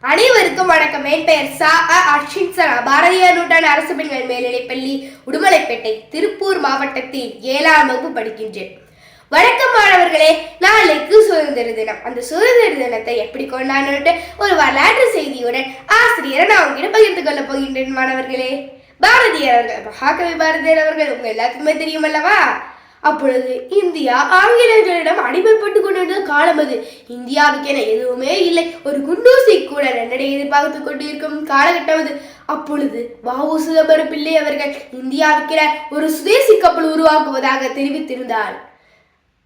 அனைவருக்கும் வணக்கம். என் பெயர் அர்ஷின்சனா. பாரதியார் நூற்றாண்டு அரசு பெண்கள் மேல்நிலைப்பள்ளி, உடுமலைப்பேட்டை, திருப்பூர் மாவட்டத்தில் 7ஆம் வகுப்பு படிக்கின்றேன். வணக்கம் மாணவர்களே. நாளைக்கு சுதந்திர தினம். அந்த சுதந்திர தினத்தை எப்படி கொண்டாடணும்னு ஒரு வரலாற்று செய்தியுடன் ஆசிரியரை நான் உங்ககிட்ட பகிர்ந்து கொள்ள போகின்றேன். மாணவர்களே, பாரதியார் அவர்கள், மகாகவி பாரதியார் அவர்கள் உங்க எல்லாத்துக்குமே தெரியும் அல்லவா? அப்பொழுது இந்தியா ஆங்கிலேயர்களிடம் அடிமைப்பட்டு கொண்டிருந்த காலம் அது. இந்தியாவுக்கென எதுவுமே இல்லை. ஒரு குண்டூசி கூட லண்டனை எதிர்பார்த்து கொண்டிருக்கும் காலகட்டம் அது. அப்பொழுது வ.உ. சிதம்பரம் பிள்ளை அவர்கள் இந்தியாவுக்கென ஒரு சுதேசி கப்பல் உருவாக்குவதாக தெரிவித்திருந்தார்.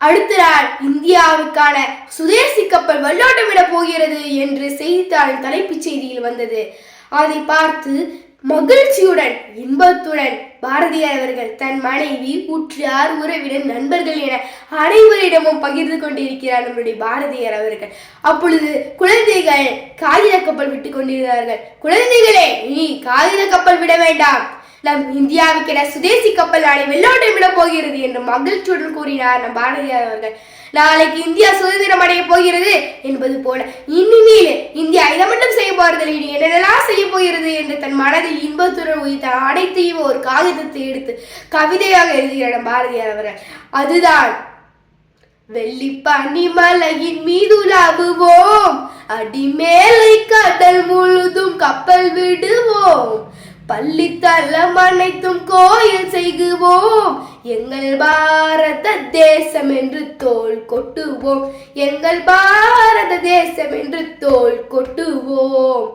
அடுத்த நாள் இந்தியாவுக்கான சுதேசி கப்பல் வெள்ளோட்டமிட போகிறது என்று செய்தித்தாளின் தலைப்புச் செய்தியில் வந்தது. அதை பார்த்து மகிழ்ச்சியுடன் இன்பத்துடன் பாரதியார் அவர்கள் தன் மனைவி, உற்றார், உறவினர், நண்பர்கள் என அனைவரிடமும் பகிர்ந்து கொண்டிருக்கிறார் நம்முடைய பாரதியார் அவர்கள். அப்பொழுது குழந்தைகள் காகித கப்பல் விட்டு கொண்டிருந்தார்கள். குழந்தைகளே, நீ காகித கப்பல் விட வேண்டாம், நம் இந்தியாவுக்கென சுதேசி கப்பல் நாளை வெள்ளோட்டம் விட போகிறது என்று மகிழ்ச்சியுடன் கூறினார் நம் பாரதியார் அவர்கள். நாளைக்கு இந்தியா சுதந்திரம் அடைய போகிறது என்பது போல இனிமேல் இந்தியா இதை மட்டும் செய்ய போறதில்லை, இனி என்னென்னலாம் செய்ய போகிறது என்று தன் மனதில் இன்பத்துடன் உயிர்த்த அனைத்தையும் ஒரு காகிதத்தை எடுத்து கவிதையாக எழுதுகிறார் பாரதியார் அவர்கள். அதுதான் வெள்ளிப்பனி மலையின் மீது உலாவுவோம், அடிமேலை கடல் முழுதும் கப்பல் விடுவோம், பள்ளித்தலம் அனைத்தும் கோயில் செய்குவோம், எங்கள் பாரத தேசம் என்று தோள் கொட்டுவோம், எங்கள் பாரத தேசம் என்று தோள் கொட்டுவோம்,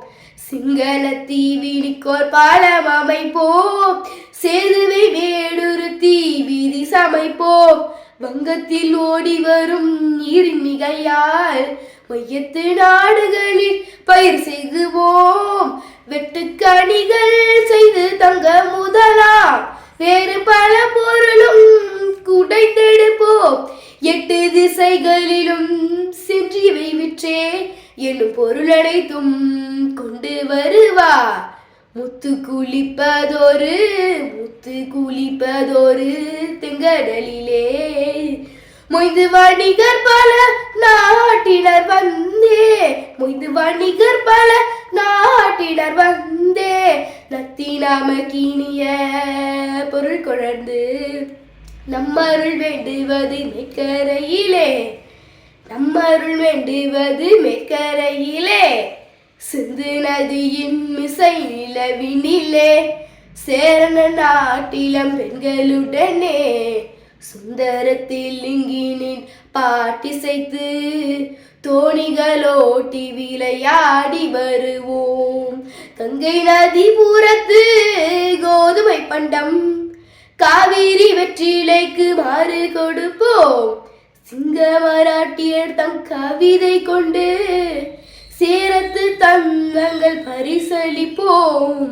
சிங்கள தீவினிக்கோர் பாலம் அமைப்போம், சேதுவை வேடுறுத்தி வீதி சமைப்போம், வங்கத்தில் ஓடி வரும் நீரின் மிகையால் மையத்து நாடுகளில் பயிர் செய்குவோம், வெட்டுக்கணிகள் செய்து தங்க முதலாம், வேறு பல பொருளும் குடைத்தெடுப்போம், 8 திசைகளிலும் சென்றிவை விற்றே என்னும் பொருள் அனைத்தும் கொண்டு வருவார், முத்து குளிப்பதொரு தெங்கடலிலே, மொய்து வணிகர் பல நாட்டினர் வந்தே, நத்தினாமக்கினிய பொருள் கொணர்ந்து நம்மருள் வேண்டுவது மேற்கரையிலே, சிந்து நதியின் மிசை நிலவினிலே, சேரண நாட்டிலம் பெண்களுடனே, சுந்தரத்தில் லிங்கினின் பாட்டிசைத்து தோணிகளோட்டி விளையாடி வருவோம், கங்கை நதி பூரத்து கோதுமை பண்டம் காவிரி வெற்றிலைக்கு மாறு கொடுப்போம், சிங்க மராட்டியர் தம் கவிதை கொண்டு சேரத்து தங்கங்கள் பரிசளிப்போம்,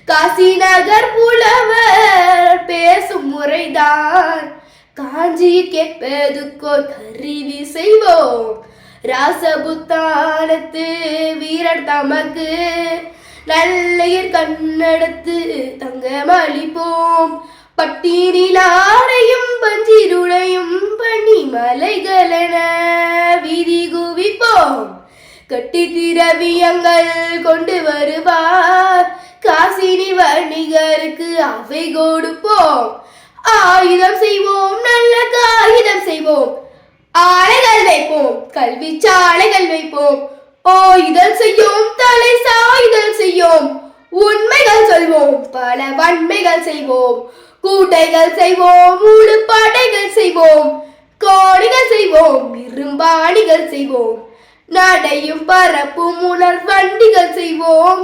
காசி நகர் புலவர் பேசும் முறைதான் காஞ்சி கேட்பதுக்கோர் கருவி செய்வோம், ராசபுத்தானத்து வீரர் தமக்கு நல்லையர் கண்ணெடுத்து தங்கமளிப்போம், பட்டினிலாரையும் பஞ்சிருளையும் பண்ணி மலைகளென வீதி குவிப்போம், கட்டி திரவியங்கள் கொண்டு வருவார் காசினி வணிகருக்கு அவை கொடுப்போம், ஆயுதம் செய்வோம், நல்ல காகிதம் செய்வோம், ஆலைகள் வைப்போம், கல்வி சாலைகள் வைப்போம், ஓய்தல் செய்யோம், தலை சாய்தல் செய்யோம், உண்மைகள் சொல்வோம், பல வன்மைகள் செய்வோம், கூட்டைகள் செய்வோம், உடுப்பாடைகள் செய்வோம், கோணிகள் செய்வோம், இரும்பாணிகள் செய்வோம், நடையும் பரப்பும் உணர் வண்டிகள் செய்வோம்,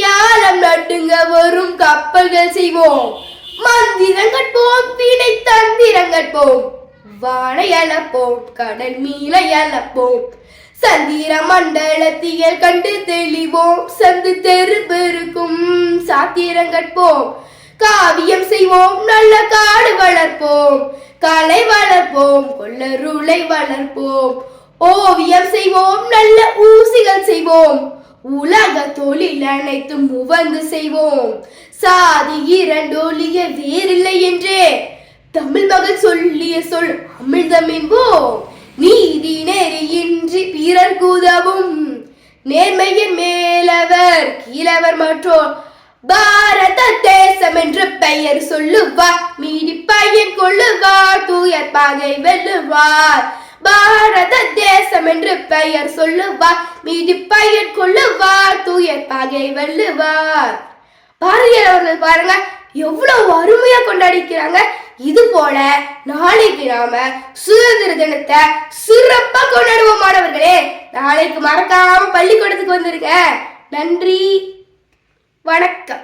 ஞானம் நட்டுங்க வரும் கப்பல்கள் செய்வோம், மந்திரம் கற்போம், வினை தந்திரம் கற்போம், வானை அளப்போம், கடல் மீனை அளப்போம், சந்திர மண்டலத்தியல் கண்டு தெளிவோம், சந்து தெரு பெருக்கும் சாத்திரம் கற்போம், காவியம் செய்வோம், நல்ல காடு வளர்ப்போம், கலை வளர்ப்போம், கொள்ளருளை வளர்ப்போம், ஓவியம் செய்வோம், நல்ல ஊசிகள் செய்வோம், உலக தொழில் அனைத்தும் உவந்து செய்வோம், சாதி 2 ஒழிய வேறில்லை என்றே தமிழ் மகள் சொல்லிய சொல் அமிர்தம் என்போம், நீதி நெறியின்றி பிறர் உதவும் நேர்மையின் மேல் அவர் கீழவர் மற்றோர். பாரத தேசம் என்று பெயர் சொல்லுவார், மீதி பையன் கொள்ளுவார், தூயர் பகை வெல்லுவார். பாரத தேசம் என்று பெயர் சொல்லுவார், மீதி பையன் கொள்ளுவார், தூயர் பகை வெல்லுவார். பாரதியார் அவர்கள் பாருங்க எவ்வளவு அருமையா கொண்டாடிக்கிறாங்க. இது போல நாளைக்கு நாம சுதந்திர தினத்தை சிறப்பா கொண்டாடுவோம் மாணவர்களே. நாளைக்கு மறக்காம பள்ளிக்கூடத்துக்கு வந்துருங்க. நன்றி, வணக்கம்.